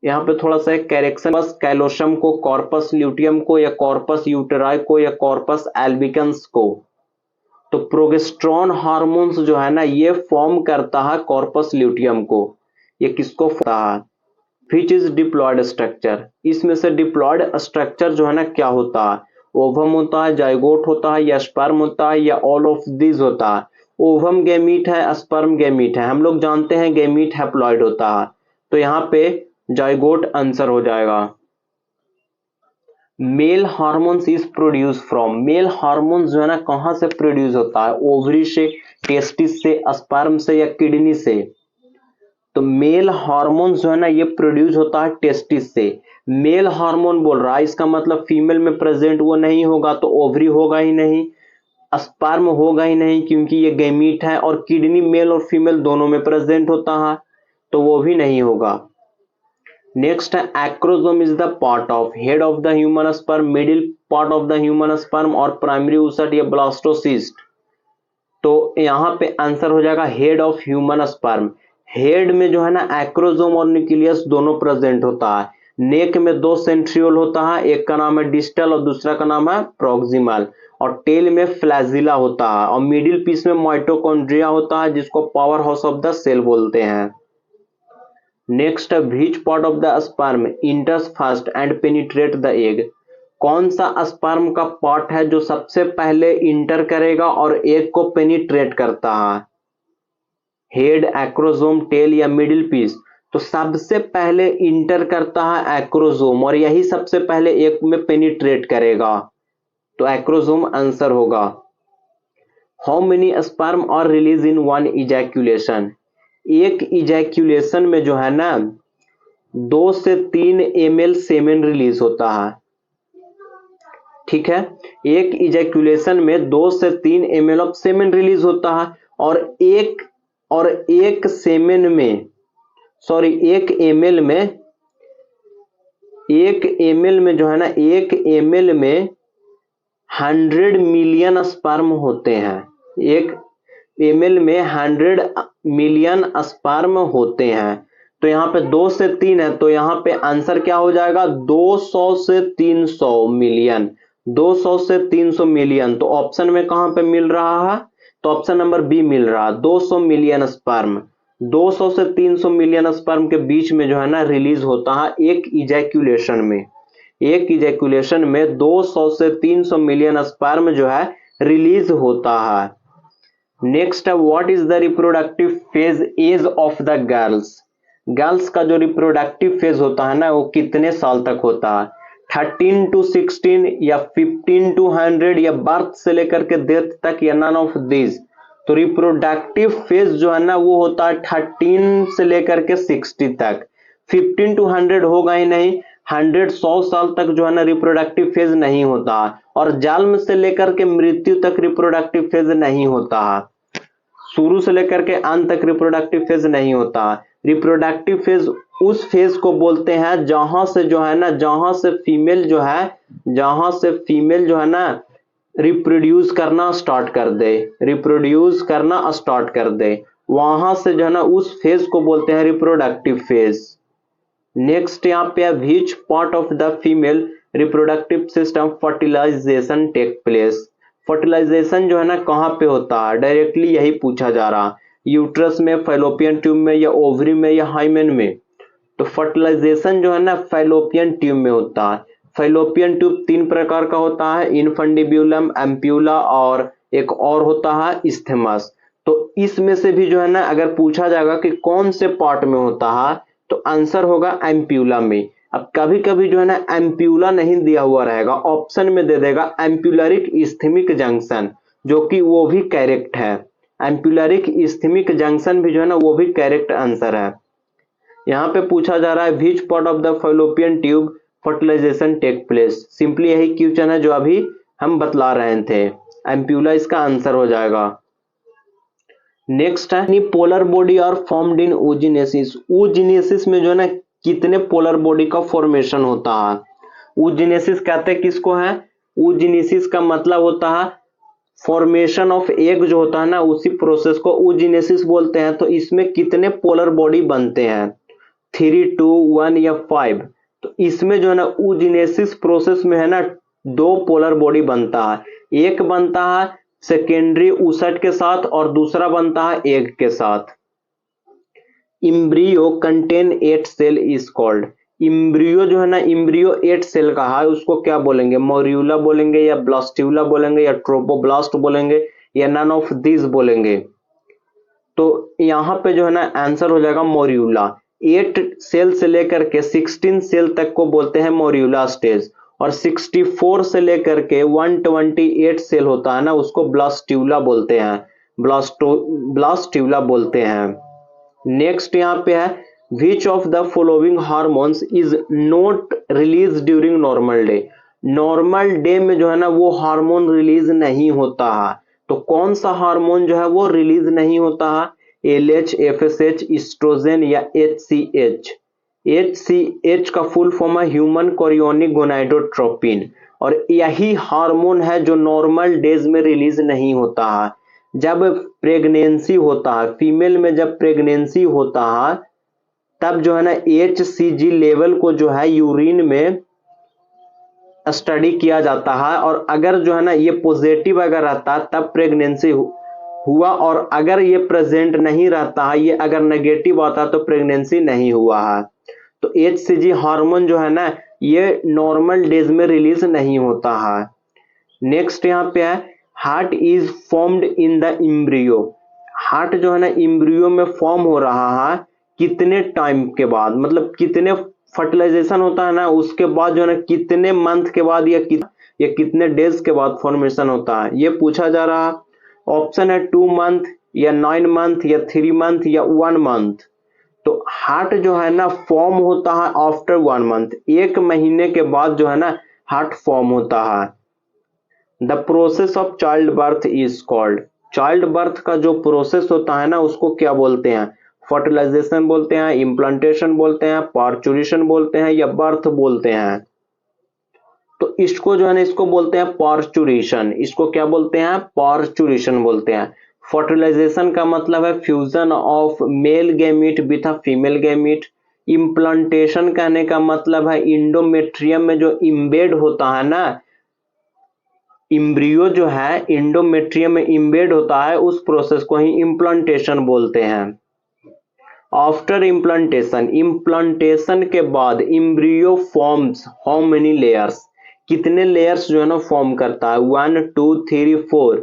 यहाँ पे थोड़ा सा करेक्शन, बस कैलोशम को, कॉर्पस ल्यूटियम को या कॉर्पस यूटेराई को या कॉर्पस एल्बिकन्स को। तो प्रोजेस्टेरोन हार्मोन्स जो है ना ये फॉर्म करता है कॉर्पस ल्यूटियम को। ये किसको होता है? Which is diploid structure. इसमें से डिप्लॉयड स्ट्रक्चर जो है ना क्या होता है? ओवम होता है, जाइगोट होता है या स्पर्म होता है या ऑल ऑफ दिस होता है? ओवम गैमीट है, स्पर्म गैमीट है। हम लोग जानते हैं गैमीट हैप्लॉयड होता है, तो यहाँ पे जाइगोट आंसर हो जाएगा। Male hormones is produce from. Mail hormones जो है ना कहां से प्रोड्यूस होता है? ओवरी से, टेस्टिस से, स्पर्म से या किडनी से? तो मेल हार्मोन्स जो है ना ये प्रोड्यूस होता है टेस्टिस से। मेल हार्मोन बोल रहा है इसका मतलब फीमेल में प्रेजेंट वो नहीं होगा तो ओवरी होगा ही नहीं, स्पर्म होगा ही नहीं क्योंकि ये गैमीट है, और किडनी मेल और फीमेल दोनों में प्रेजेंट होता है तो वो भी नहीं होगा। नेक्स्ट है acrosome is the part of head of the human sperm, middle part of the human sperm और प्राइमरी oocyte या ब्लास्टोसिस्ट? तो यहाँ पे आंसर हो जाएगा head of human sperm. Head में जो है ना एक्रोसोम और न्यूक्लियस दोनों प्रेजेंट होता है। नेक में दो सेंट्रियोल होता है, एक का नाम है डिस्टल और दूसरा का नाम है प्रॉक्सिमल, और टेल में फ्लैजिला होता है, और मिडिल पीस में माइटोकॉन्ड्रिया होता है जिसको power house of the cell बोलते हैं। Next which part of the sperm enters first and penetrate the egg. कौन सा स्पर्म का पार्ट है जो सबसे पहले इंटर करेगा और एग को पेनिट्रेट करता है? हेड, एक्रोसोम, टेल या मिडिल पीस? तो सबसे पहले इंटर करता है एक्रोसोम, और यही सबसे पहले एग में पेनिट्रेट करेगा, तो एक्रोसोम आंसर होगा। How many sperm are release in one ejaculation. एक इजैक्यूलेशन में जो है ना 2 से 3 ml सेमेन रिलीज होता है। ठीक है, एक इजैक्यूलेशन में 2 से 3 ml ऑफ सेमेन रिलीज होता है, और एक सेमेन में, सॉरी 1 ml में, 1 ml में जो है ना 1 ml में 100 मिलियन स्पर्म होते हैं। 1 ml में 100 मिलियन स्पर्म होते हैं। तो यहाँ पे 2 से 3 है तो यहाँ पे आंसर क्या हो जाएगा? 200 से 300 मिलियन। 200 से 300 मिलियन, तो ऑप्शन में कहां पे मिल रहा है? तो ऑप्शन नंबर बी मिल रहा है, 200 मिलियन स्पर्म। 200 से 300 मिलियन स्पर्म के बीच में जो है ना रिलीज होता है एक इजैक्यूलेशन में। एक इजैक्यूलेशन में 200 से 300 मिलियन स्पर्म जो है रिलीज होता है। नेक्स्ट है what is the reproductive phase age of the girls. Girls का जो रिप्रोडक्टिव फेज होता है ना वो कितने साल तक होता है? 13 to 16 या 15 to 100 या बर्थ से लेकर के डेथ तक या नन ऑफ दिस? तो रिप्रोडक्टिव फेज जो है ना वो होता है 13 से लेकर के 60 तक। 15 to 100 होगा ही नहीं, 100 साल तक जो है ना रिप्रोडक्टिव फेज नहीं होता, और जन्म से लेकर के मृत्यु तक रिप्रोडक्टिव फेज नहीं होता है। शुरू से लेकर के अंत तक रिप्रोडक्टिव फेज नहीं होता। रिप्रोडक्टिव फेज उस फेज को बोलते हैं जहां से जो है ना, जहां से फीमेल जो है ना रिप्रोड्यूस करना स्टार्ट कर दे, वहां से जो है ना उस फेज को बोलते हैं रिप्रोडक्टिव फेज। नेक्स्ट यहाँ पे है which part of the female reproductive system fertilization take place. Fertilization जो है ना कहाँ पे होता है, डायरेक्टली यही पूछा जा रहा, यूट्रस में, फैलोपियन ट्यूब में, या ओवरी में, या हाइमेन में। तो फर्टिलाइजेशन जो है ना फैलोपियन ट्यूब में होता है। फैलोपियन ट्यूब 3 प्रकार का होता है, इनफंडिब्यूलम, एम्प्यूला और एक और होता है इस्थेमस। तो इसमें से भी जो है ना अगर पूछा जाएगा कि कौन से पार्ट में होता है तो आंसर होगा एम्प्यूला में। अब कभी कभी जो है ना एम्प्यूला नहीं दिया हुआ रहेगा, ऑप्शन में दे देगा एम्प्यूलरिक इस्थेमिक जंक्शन, जो कि वो भी करेक्ट है। एम्प्यूलरिक इस्थेमिक जंक्शन भी जो है ना वो भी करेक्ट आंसर है। यहाँ पे पूछा जा रहा है which part of the fallopian tube fertilization take place. Simply यही क्वेश्चन है जो अभी हम बतला रहे थे, एम्प्यूला इसका आंसर हो जाएगा। नेक्स्ट है polar body are formed in oogenesis। oogenesis में जो है ना कितने पोलर बॉडी का फॉर्मेशन होता है। oogenesis कहते हैं किसको है, oogenesis का मतलब होता है फॉर्मेशन ऑफ एग जो होता है ना, उसी प्रोसेस को oogenesis बोलते हैं। तो इसमें कितने पोलर बॉडी बनते हैं, 3, 2, 1 या 5। तो इसमें जो है ना oogenesis प्रोसेस में है ना 2 पोलर बॉडी बनता है, एक बनता है सेकेंडरी ऊसट के साथ और दूसरा बनता है एग के साथ। Embryo contain 8 cell is called. Embryo जो है ना, इम्ब्रियो 8 सेल का है, उसको क्या बोलेंगे, मोरियूला बोलेंगे, या ब्लास्ट्यूला बोलेंगे, या ट्रोपोब्लास्ट बोलेंगे, या नन ऑफ दिस बोलेंगे। तो यहाँ पे जो है ना आंसर हो जाएगा मोरियूला। 8 सेल से लेकर के 16 सेल तक को बोलते हैं मोरियूला स्टेज, और 64 से लेकर के 128 सेल होता है ना उसको ब्लास्ट्यूला बोलते हैं, ब्लास्ट्यूला बोलते हैं। नेक्स्ट यहाँ पे है which of the following hormones is not release during normal day. Normal day में जो है ना वो हार्मोन रिलीज नहीं होता है, तो कौन सा हार्मोन जो है वो रिलीज नहीं होता है, LH, FSH, एस्ट्रोजन या HCH। HCH का फुल फॉर्म है ह्यूमन कोरियोनिक गोनाडोट्रोपिन, और यही हार्मोन है जो नॉर्मल डेज में रिलीज नहीं होता है। जब प्रेगनेंसी होता है, फीमेल में जब प्रेगनेंसी होता है तब जो है ना HCG लेवल को जो है यूरिन में स्टडी किया जाता है, और अगर जो है ना ये पॉजिटिव अगर रहता है तब प्रेगनेंसी हुआ, और अगर ये प्रेजेंट नहीं रहता है, ये अगर नेगेटिव आता है तो प्रेगनेंसी नहीं हुआ है। तो HCG हार्मोन जो है ना ये नॉर्मल डेज में रिलीज नहीं होता है। नेक्स्ट यहाँ पे है heart is formed in the embryo. Heart जो है ना इम्ब्रियो में फॉर्म हो रहा है कितने टाइम के बाद, मतलब कितने फर्टिलाइजेशन होता है ना उसके बाद जो है ना कितने मंथ के बाद या कितने डेज के बाद फॉर्मेशन होता है, ये पूछा जा रहा है। ऑप्शन है 2 मंथ, या 9 मंथ, या 3 मंथ, या 1 मंथ। तो हार्ट जो है ना फॉर्म होता है आफ्टर 1 मंथ, 1 महीने के बाद जो है ना हार्ट फॉर्म होता है। The process of child birth is called. Child birth का जो प्रोसेस होता है ना उसको क्या बोलते हैं, फर्टिलाइजेशन बोलते हैं, इम्प्लांटेशन बोलते हैं, पार्चुरेशन बोलते हैं, या बर्थ बोलते हैं। तो इसको जो है ना इसको बोलते हैं पार्चुरेशन। इसको क्या बोलते हैं, पार्चुरेशन बोलते हैं। फर्टिलाइजेशन का मतलब है fusion of male gamete with a female gamete. Implantation कहने का मतलब है इंडोमेट्रियम में जो इम्बेड होता है ना, इम्ब्रियो जो है इंडोमेट्रियम में इम्बेड होता है, उस प्रोसेस को ही इम्प्लांटेशन बोलते हैं। आफ्टर इम्प्लांटेशन, इम्प्लांटेशन के बाद embryo forms how many layers, कितने लेयर्स जो है ना फॉर्म करता है, 1, 2, 3, 4।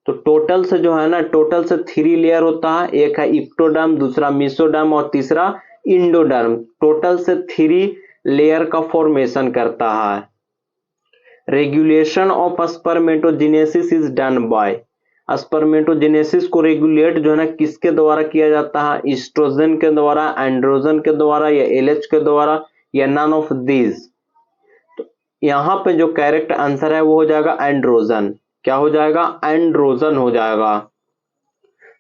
तो टोटल से जो है ना टोटल से 3 लेयर होता है, एक है इक्टोडर्म, दूसरा मेसोडर्म और तीसरा इंडोडर्म। टोटल से 3 लेयर का फॉर्मेशन करता है। Regulation of spermatogenesis is done by. Spermatogenesis को रेगुलेट जो है ना किसके द्वारा किया जाता है, एस्ट्रोजन के द्वारा, एंड्रोजन के द्वारा, या LH के द्वारा, या नन ऑफ दिस। तो यहाँ पे जो करेक्ट आंसर है वो हो जाएगा एंड्रोजन। क्या हो जाएगा, एंड्रोजन हो जाएगा।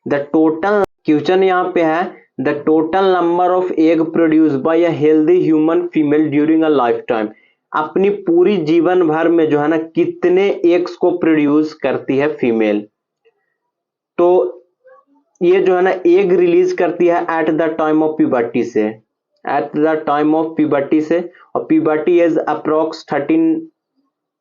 द टोटल क्वेश्चन यहाँ पे है the total number of egg produce by a healthy human female during a life time, अपनी पूरी जीवन भर में जो है ना कितने एग्स को प्रोड्यूस करती है फीमेल। तो ये जो है ना एग रिलीज करती है at the time of puberty से, at the time of puberty से, और प्यूबर्टी एज अप्रोक्स 13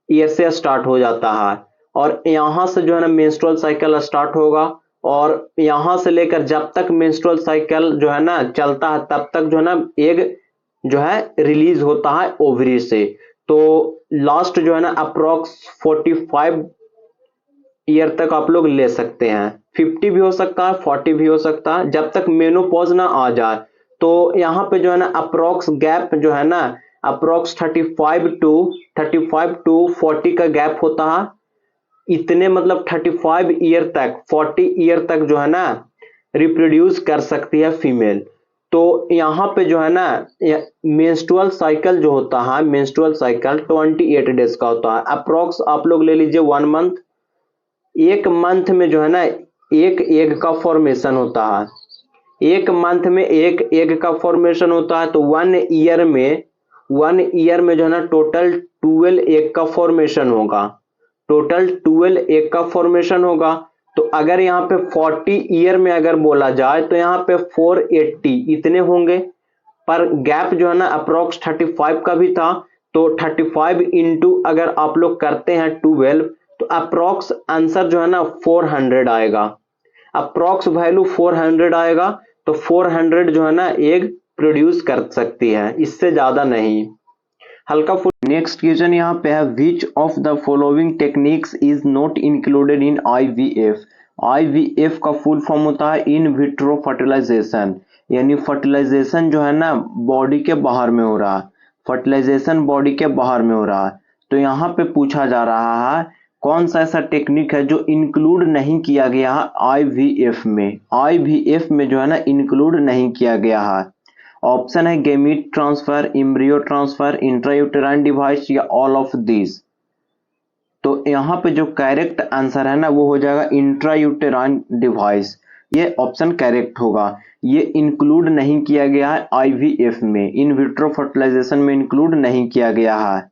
ईयर से स्टार्ट हो जाता है। और यहां से जो है ना मेंस्ट्रुअल साइकिल स्टार्ट होगा, और यहां से लेकर जब तक मेंस्ट्रुअल साइकिल जो है ना चलता है तब तक जो है ना एग जो है रिलीज होता है ओवरी से। तो लास्ट जो है ना अप्रोक्स 45 ईयर तक आप लोग ले सकते हैं, 50 भी हो सकता है, 40 भी हो सकता है, जब तक मेनोपॉज ना आ जाए। तो यहाँ पे जो है ना अप्रोक्स गैप जो है ना अप्रोक्स 35 टू 40 का गैप होता है। इतने मतलब 35 ईयर तक, 40 ईयर तक जो है ना रिप्रोड्यूस कर सकती है फीमेल। तो यहाँ पे जो है ना मेंस्ट्रुअल साइकिल जो होता है, मेंस्ट्रुअल साइकिल 28 डेज का होता है। अप्रोक्स आप लोग ले लीजिए 1 मंथ। एक मंथ में जो है ना एक एग का फॉर्मेशन होता है, एक मंथ में एक एग का फॉर्मेशन होता है। तो 1 ईयर में जो है ना टोटल 12 एग का फॉर्मेशन होगा, टोटल 12 एग का फॉर्मेशन होगा। तो अगर यहाँ पे 40 ईयर में अगर बोला जाए तो यहाँ पे 480 इतने होंगे, पर गैप जो है ना अप्रोक्स 35 का भी था। तो 35 इंटू अगर आप लोग करते हैं 12, तो अप्रोक्स आंसर जो है ना 400 आएगा, अप्रोक्स वैल्यू 400 आएगा। तो 400 जो है ना एग प्रोड्यूस कर सकती है, इससे ज्यादा नहीं। हल्का फुल। नेक्स्ट क्वेश्चन यहाँ पे है, which of the following techniques is not included in IVF. IVF का फुल फॉर्म होता है इन विट्रो फर्टिलाइजेशन, यानी फर्टिलाइजेशन जो है ना बॉडी के बाहर में हो रहा है, फर्टिलाइजेशन बॉडी के बाहर में हो रहा है। तो यहाँ पे पूछा जा रहा है कौन सा ऐसा टेक्निक है जो इंक्लूड नहीं किया गया है आईवीएफ में, आईवीएफ में जो है ना इंक्लूड नहीं किया गया है। ऑप्शन है gamete transfer, embryo transfer, intrauterine device, या ऑल ऑफ दिस। तो यहाँ पे जो करेक्ट आंसर है ना वो हो जाएगा इंट्रायूटेराइन डिवाइस, ये ऑप्शन करेक्ट होगा। ये इंक्लूड नहीं किया गया है आईवीएफ में, इन विट्रो फर्टिलाइजेशन में इंक्लूड नहीं किया गया है।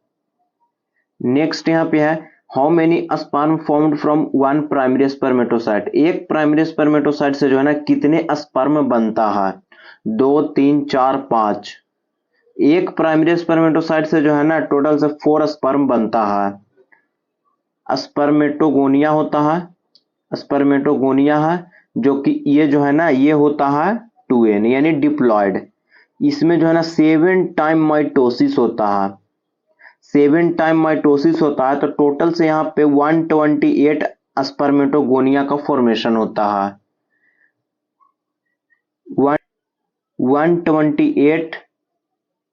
नेक्स्ट यहाँ पे है, how many sperm formed from one primary spermatocyte. एक प्राइमरी स्पर्मेटोसाइट से जो है ना कितने स्पर्म बनता है, 2 3 4 5। एक प्राइमरी स्पर्मेटोसाइट से जो है ना टोटल से 4 स्पर्म बनता है। स्पर्मेटोगोनिया होता है, स्पर्मेटोगोनिया है, जो कि ये जो है ना ये होता है 2n यानी डिप्लॉयड। इसमें जो है ना 7 टाइम माइटोसिस होता है, 7 टाइम माइटोसिस होता है। तो टोटल से यहाँ पे 128 स्पर्मेटोगोनिया का फॉर्मेशन होता है, 128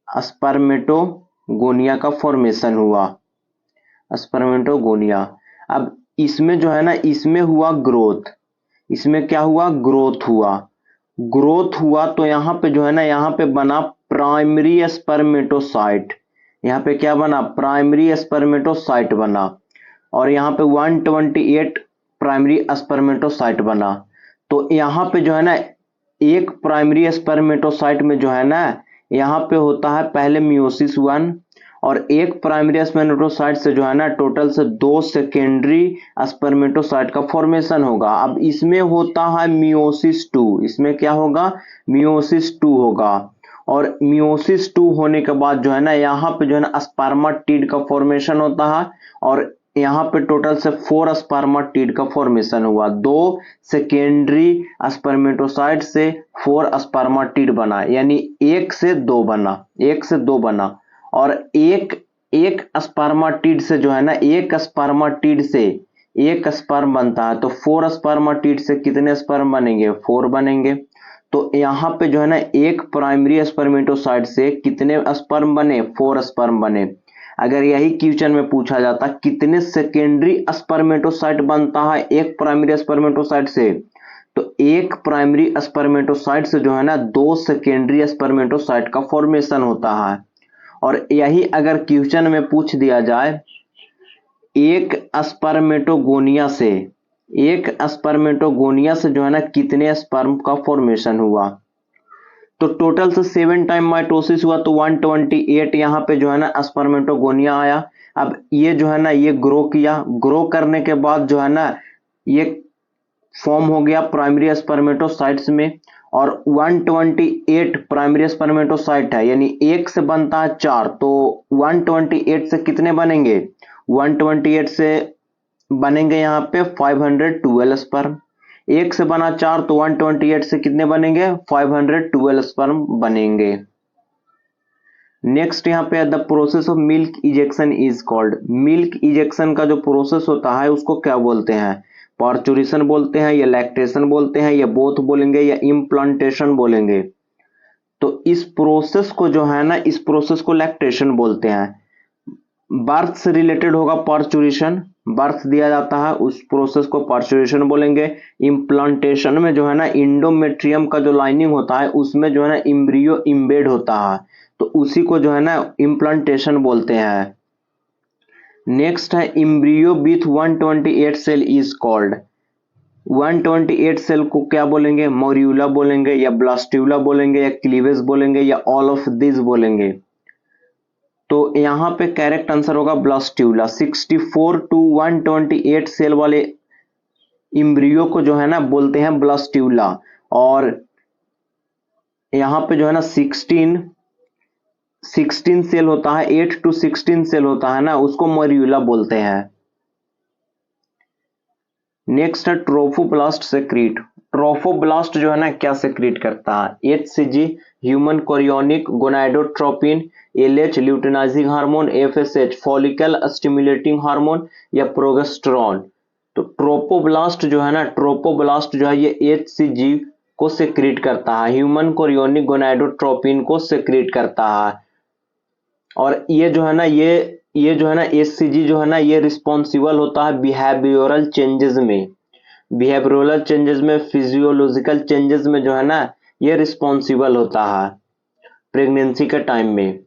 स्पर्मेटोगोनिया का फॉर्मेशन हुआ, स्पर्मेटोगोनिया। अब इसमें जो है ना इसमें हुआ ग्रोथ, इसमें क्या हुआ, ग्रोथ हुआ, ग्रोथ हुआ। तो यहाँ पे जो है ना यहाँ पे बना प्राइमरी स्पर्मेटोसाइट, यहाँ पे क्या बना, प्राइमरी स्पर्मेटोसाइट बना। और यहाँ पे 128 प्राइमरी स्पर्मेटोसाइट बना। तो यहाँ पे जो है ना एक प्राइमरी स्पर्मेटोसाइट में जो है ना यहाँ पे होता है पहले मियोसिस 1, और एक प्राइमरी स्पर्मेटोसाइट से जो है ना टोटल से 2 सेकेंडरी स्पर्मेटोसाइट का फॉर्मेशन होगा। अब इसमें होता है मियोसिस 2, इसमें क्या होगा, मियोसिस 2 होगा। और मियोसिस 2 होने के बाद जो है ना यहाँ पे जो है ना स्पर्मेटिड का फॉर्मेशन होता है, और यहाँ पे टोटल से 4 स्पर्मेटिड का फॉर्मेशन हुआ, 2 सेकेंडरी स्पर्मेटोसाइट से 4 स्पर्मेटिड बना, यानी 1 से 2 बना, 1 से 2 बना। और एक स्पर्मेटिड से जो है ना एक स्पर्मेटिड से एक स्पर्म बनता है। तो 4 स्पर्मेटिड से कितने स्पर्म बनेंगे, 4 बनेंगे। तो यहाँ पे जो है ना एक प्राइमरी स्पर्मेटोसाइट से कितने स्पर्म बने, 4 स्पर्म बने। अगर यही क्वेश्चन में पूछा जाता कितने सेकेंडरी स्पर्मेटोसाइट बनता है एक प्राइमरी स्पर्मेटोसाइट से, तो एक प्राइमरी स्पर्मेटोसाइट से जो है ना 2 सेकेंडरी स्पर्मेटोसाइट का फॉर्मेशन होता है। और यही अगर क्वेश्चन में पूछ दिया जाए एक स्पर्मेटोगोनिया से, एक स्पर्मेटोगोनिया से जो है ना कितने स्पर्म का फॉर्मेशन हुआ, तो टोटल से 7 टाइम माइटोसिस हुआ तो 128 यहाँ पे जो है ना स्पर्मेटोगोनिया आया। अब ये जो है ना ये ग्रो किया, ग्रो करने के बाद जो है ना ये फॉर्म हो गया प्राइमरी स्पर्मेटोसाइट्स में, और 128 प्राइमरी स्पर्मेटोसाइट है, यानी एक से बनता है 4, तो 128 से कितने बनेंगे, 128 से बनेंगे यहाँ पे 512 स्पर्म। एक से बना 4 तो 128 से कितने बनेंगे, 512 स्पर्म बनेंगे। नेक्स्ट यहाँ पे the process of milk ejection is called. Milk ejection का जो प्रोसेस होता है उसको क्या बोलते हैं, पार्चुरेशन बोलते हैं, या लैक्टेशन बोलते हैं, या बोथ बोलेंगे, या इम्प्लांटेशन बोलेंगे। तो इस प्रोसेस को जो है ना, इस प्रोसेस को लैक्टेशन बोलते हैं। बर्थ से रिलेटेड होगा पार्चुरेशन, बर्थ दिया जाता है उस प्रोसेस को पार्चुरेशन बोलेंगे। इम्प्लांटेशन में जो है ना इंडोमेट्रियम का जो लाइनिंग होता है उसमें जो है ना एम्ब्रियो इम्बेड होता है, तो उसी को जो है ना इम्प्लांटेशन बोलते हैं। नेक्स्ट है embryo with 128 cell is called. 128 cell को क्या बोलेंगे, मोर्यूला बोलेंगे, या ब्लास्ट्यूला बोलेंगे, या क्लीवेज बोलेंगे, या ऑल ऑफ दिस बोलेंगे। तो यहाँ पे करेक्ट आंसर होगा ब्लास्ट्यूला। 64 to 128 सेल वाले एम्ब्रियो को जो है ना बोलते हैं ब्लास्ट्यूला, और यहाँ पे जो है ना 16 सेल होता है, 8 to 16 सेल होता है ना, उसको मोर्यूला बोलते हैं। नेक्स्ट है ट्रोफोब्लास्ट सेक्रीट। ट्रोफोब्लास्ट जो है ना क्या सेक्रीट करता है, HCG human chorionic gonadotropin, LH luteinizing hormone, FSH follicle stimulating hormone, या प्रोगेस्टेरॉन। तो ट्रोफोब्लास्ट जो है ना, ट्रोफोब्लास्ट जो है ये HCG को सेक्रीट करता है, ह्यूमन कोरियोनिक गोनाडोट्रोपिन को सेक्रीट करता है। और ये जो है ना ये जो है ना HCG जो है ना ये रिस्पॉन्सिबल होता है बिहेवियरल चेंजेस में, बिहेवियरल चेंजेस में, फिजियोलॉजिकल चेंजेस में जो है ना ये रिस्पॉन्सिबल होता है प्रेगनेंसी के टाइम में।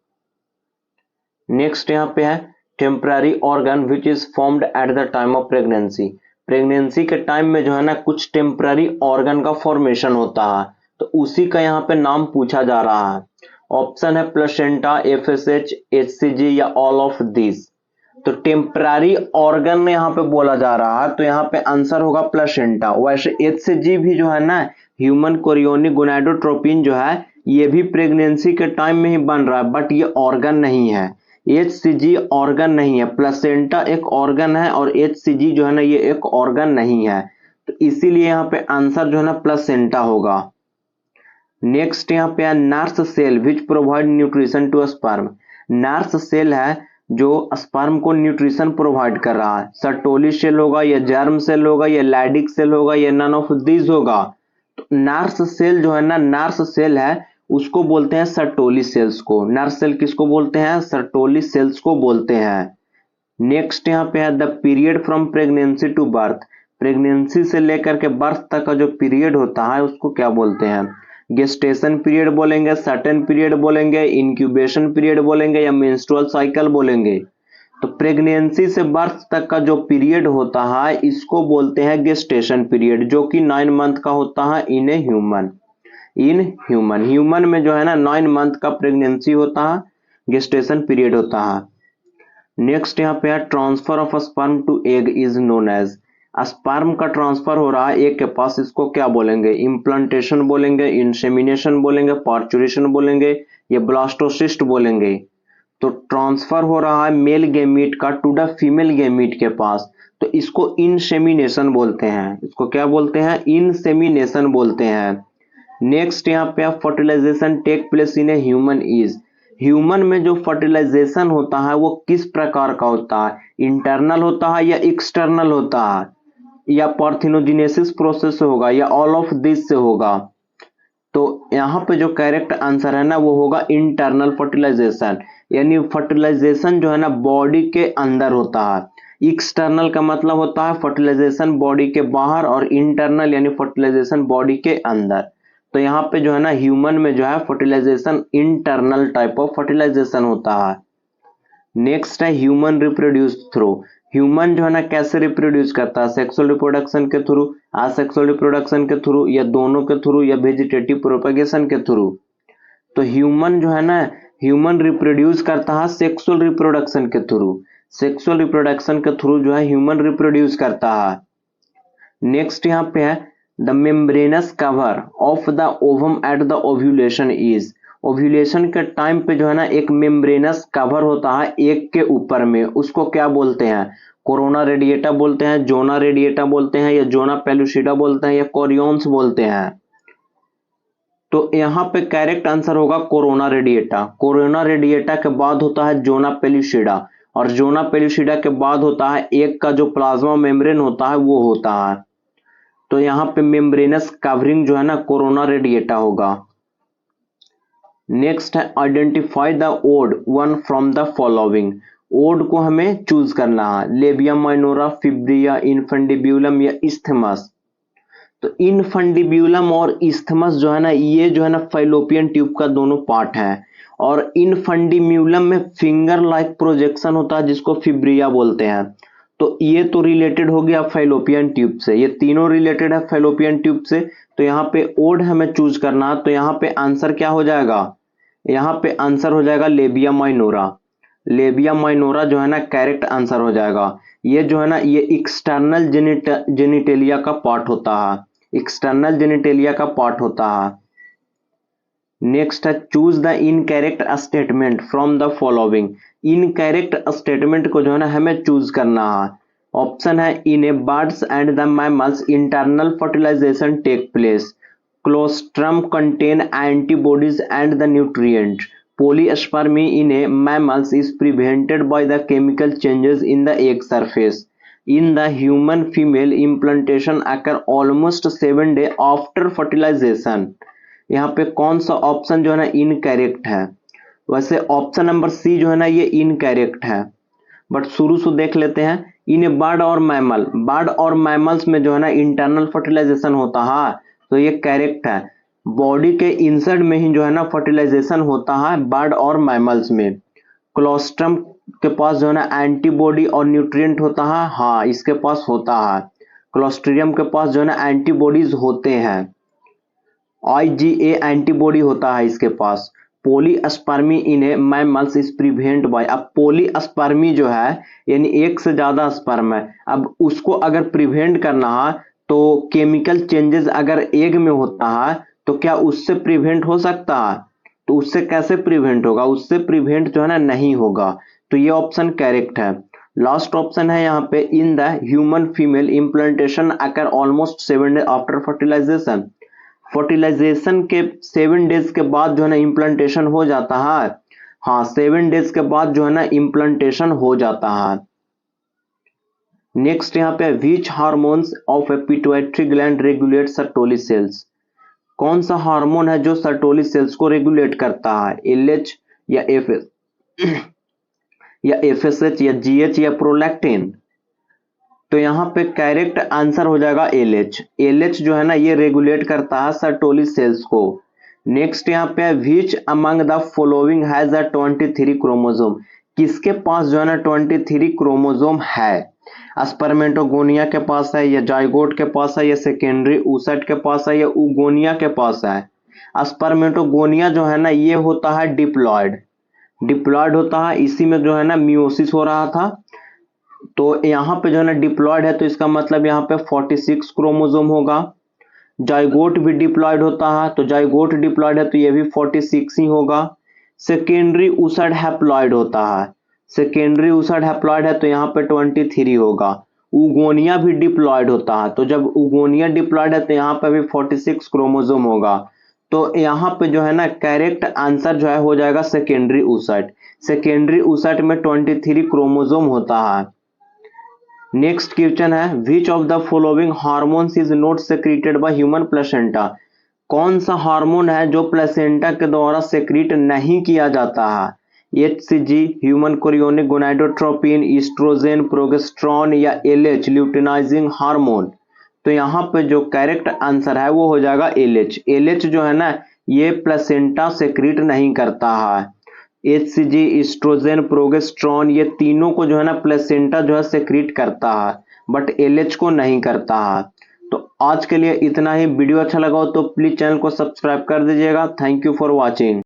नेक्स्ट यहाँ पे है temporary organ which is formed at the time of pregnancy. Pregnancy के टाइम में जो है ना कुछ टेम्पररी ऑर्गन का फॉर्मेशन होता है, तो उसी का यहाँ पे नाम पूछा जा रहा है। ऑप्शन है प्लेसेंटा, FSH, HCG, या ऑल ऑफ दिस। तो टेम्पररी ऑर्गन यहाँ पे बोला जा रहा है, तो यहाँ पे आंसर होगा प्लेसेंटा। वैसे HCG भी जो है ना ह्यूमन कोरियोनिक गोनाडोट्रोपिन जो है ये भी प्रेगनेंसी के टाइम में ही बन रहा है, बट ये ऑर्गन नहीं है। HCG ऑर्गन नहीं है, प्लेसेंटा एक ऑर्गन है, और HCG जो है ना ये एक ऑर्गन नहीं है, तो इसीलिए यहाँ पे आंसर जो है ना प्लेसेंटा होगा। नेक्स्ट यहाँ पे है nurse cell which provide nutrition to sperm. Nurse cell है जो स्पर्म को न्यूट्रिशन प्रोवाइड कर रहा है। सर्टोली सेल होगा, या जर्म सेल होगा, या लैडिक सेल होगा, या नन ऑफ दिस होगा। तो नर्स सेल जो है ना, नर्स सेल है उसको बोलते हैं सर्टोली सेल्स को। नर्स सेल किसको बोलते हैं, सर्टोली सेल्स को बोलते हैं। नेक्स्ट यहाँ पे है the period from pregnancy to birth. Pregnancy से लेकर के बर्थ तक का जो पीरियड होता है उसको क्या बोलते हैं, गेस्टेशन पीरियड बोलेंगे, सर्टेन पीरियड बोलेंगे, इंक्यूबेशन पीरियड बोलेंगे, या मेंस्ट्रुअल साइकिल बोलेंगे। तो प्रेगनेंसी से बर्थ तक का जो पीरियड होता है इसको बोलते हैं गेस्टेशन पीरियड, जो कि 9 मंथ का होता है इन ह्यूमन में जो है ना 9 मंथ का प्रेगनेंसी होता है, गेस्टेशन पीरियड होता है। नेक्स्ट यहाँ पे है transfer of sperm to egg is known as. Sperm का ट्रांसफर हो रहा है एग के पास, इसको क्या बोलेंगे, इम्प्लांटेशन बोलेंगे, इंसेमिनेशन बोलेंगे, पार्चुरेशन बोलेंगे, या ब्लास्टोसिस्ट बोलेंगे। तो ट्रांसफर हो रहा है मेल गैमीट का टू द फीमेल गैमीट के पास, तो इसको इंसेमिनेशन बोलते हैं। इसको क्या बोलते हैं, इंसेमिनेशन बोलते हैं। नेक्स्ट यहाँ पे fertilization take place in a human is. Human में जो फर्टिलाइजेशन होता है वो किस प्रकार का होता है, इंटरनल होता है या एक्सटर्नल होता है, या पार्थिनोजेनेसिस प्रोसेस से होगा, या ऑल ऑफ दिस से होगा। तो यहाँ पे जो करेक्ट आंसर है ना वो होगा इंटरनल फर्टिलाइजेशन, यानी फर्टिलाइजेशन जो है ना बॉडी के अंदर होता है। एक्सटर्नल का मतलब होता है फर्टिलाइजेशन बॉडी के बाहर, और इंटरनल यानी फर्टिलाइजेशन बॉडी के अंदर। तो यहाँ पे जो है ना ह्यूमन में जो है fertilization internal type of fertilization होता है। नेक्स्ट है ह्यूमन रिप्रोड्यूस थ्रू। ह्यूमन जो है ना कैसे रिप्रोड्यूस करता है, सेक्सुअल रिप्रोडक्शन के थ्रू, असेक्सुअल रिप्रोडक्शन के थ्रू, या दोनों के थ्रू, या वेजिटेटिव प्रोपेगेशन के थ्रू। तो ह्यूमन जो है ना, ह्यूमन रिप्रोड्यूस करता है सेक्सुअल रिप्रोडक्शन के थ्रू, सेक्सुअल रिप्रोडक्शन के थ्रू जो है ह्यूमन रिप्रोड्यूस करता है। नेक्स्ट यहाँ पे है the membranes cover of the ovum at the ovulation is, ovulation के टाइम पे जो है ना एक मेम्ब्रेनस कवर होता है एक के ऊपर में, उसको क्या बोलते हैं? कोरोना रेडिएटा बोलते हैं, जोना रेडिएटा बोलते हैं, या जोना पेलुसिडा बोलते हैं, या कोरियोन्स बोलते हैं। तो यहाँ पे करेक्ट आंसर होगा कोरोना रेडिएटा। कोरोना रेडिएटा के बाद होता है जोना पेलुसिडा, और जोना पेलुसिडा के बाद होता है एक का जो प्लाज्मा मेम्ब्रेन होता है वो होता है। तो यहाँ पे मेम्ब्रेनस कवरिंग जो है ना कोरोना रेडिएटा होगा। नेक्स्ट है identify the odd one from the following, odd को हमें चूज करना है, लेबियम माइनोरा, फिब्रिया, इनफंडिब्यूलम या इस्थमस। तो इनफंडिब्यूलम और इस्थमस जो है ना, ये जो है ना फैलोपियन ट्यूब का दोनों पार्ट है, और इनफंडिब्यूलम में फिंगर लाइक प्रोजेक्शन होता है जिसको फिब्रिया बोलते हैं। तो ये तो रिलेटेड हो गया फैलोपियन ट्यूब से, ये तीनों रिलेटेड है फैलोपियन ट्यूब से। तो यहाँ पे ओड हमें चूज करना है, तो यहाँ पे आंसर क्या हो जाएगा? यहाँ पे आंसर हो जाएगा लेबिया माइनोरा। लेबिया माइनोरा जो है ना करेक्ट आंसर हो जाएगा। ये जो है ना ये एक्सटर्नल जेनिटेलिया का पार्ट होता है, एक्सटर्नल जेनिटेलिया का पार्ट होता है। नेक्स्ट है choose the incorrect statement from the following, incorrect statement को जो है ना हमें चूज करना है। ऑप्शन है in a birds and the mammals internal fertilization take place, colostrum contain antibodies and the nutrient, polyspermy in a mammals is prevented by the chemical changes in the egg surface, in the human female implantation occur almost 7 days after fertilization। यहाँ पे कौन सा ऑप्शन जो है ना इनकरेक्ट है? वैसे ऑप्शन नंबर सी जो है ना ये इनकरेक्ट है, बट शुरू से देख लेते हैं। इन बर्ड और मैमल, बर्ड और मैमल्स में जो है ना इंटरनल फर्टिलाइजेशन होता है, तो ये करेक्ट है। बॉडी के इंसर्ट में ही जो है ना फर्टिलाइजेशन होता है बर्ड और मैमल्स में। क्लोस्ट्रम के पास जो है ना एंटीबॉडी और न्यूट्रिएंट होता है, हाँ इसके पास होता है। क्लोस्ट्रिडियम के पास जो है ना एंटीबॉडीज होते हैं, IgA एंटीबॉडी होता है इसके पास। पोलीस्पर्मी इन a mammals is prevent bye, अब पोलीस्पर्मी जो है यानी एक से ज्यादा स्पर्म है, अब उसको अगर प्रिवेंट करना है तो केमिकल चेंजेस अगर एग में होता है तो क्या उससे प्रिवेंट हो सकता है? तो उससे कैसे प्रिवेंट होगा? उससे प्रिवेंट जो है ना नहीं होगा। तो ये ऑप्शन करेक्ट है। लास्ट ऑप्शन है यहाँ पे in the human female implantation occur almost 7 days after fertilization, fertilization के 7 डेज के बाद जो है ना इम्प्लांटेशन हो जाता है, हाँ 7 डेज के बाद जो है ना इम्प्लांटेशन हो जाता है। नेक्स्ट यहाँ पे विच hormones of A pituitary gland regulate Sertoli cells, कौन सा हार्मोन है जो सर्टोली सेल्स को रेगुलेट करता है? LH या या FSH या GH या प्रोलैक्टिन? तो यहाँ पे करेक्ट आंसर हो जाएगा LH। LH जो है ना ये रेगुलेट करता है सर्टोली सेल्स को। नेक्स्ट यहाँ पे which among the following has a 23 chromosome, किसके पास जो है ना 23 क्रोमोसोम है? स्पर्मेटोगोनिया के पास है, या जाइगोट के पास है, या सेकेंडरी oocyte के पास है, या उगोनिया के पास है। स्पर्मेटोगोनिया जो है ना ये होता है डिप्लॉयड, डिप्लॉयड होता है, इसी में जो है ना मियोसिस हो रहा था। तो यहाँ पे जो है ना डिप्लॉयड है, तो इसका मतलब यहाँ पे 46 क्रोमोसोम होगा। जाइगोट भी डिप्लॉयड होता है, तो जाइगोट डिप्लॉयड है तो ये भी 46 ही होगा। सेकेंडरी oocyte हैप्लॉयड होता है, सेकेंडरी oocyte हैप्लॉयड है तो यहाँ पे 23 होगा। उगोनिया भी डिप्लॉयड होता है, तो जब उगोनिया डिप्लॉयड है तो यहाँ पे भी 46 क्रोमोसोम होगा। तो यहाँ पे जो है ना करेक्ट आंसर जो है हो जाएगा सेकेंडरी oocyte। सेकेंडरी oocyte में 23 क्रोमोसोम होता है। नेक्स्ट क्वेश्चन है which of the following hormones is not secreted by human placenta, कौन सा हार्मोन है जो प्लेसेंटा के द्वारा सेक्रेट नहीं किया जाता है? HCG, human chorionic gonadotropin, estrogen, progesterone, या LH ल्यूटिनाइजिंग हार्मोन? तो यहाँ पे जो करेक्ट आंसर है वो हो जाएगा LH। LH जो है ना ये प्लेसेंटा सेक्रेट नहीं करता है। HCG, ईस्ट्रोजन, प्रोजेस्टेरॉन ये तीनों को जो है ना प्लेसेंटा जो है सेक्रेट करता है, बट LH को नहीं करता है। तो आज के लिए इतना ही। वीडियो अच्छा लगा हो तो प्लीज चैनल को सब्सक्राइब कर दीजिएगा। Thank you for watching.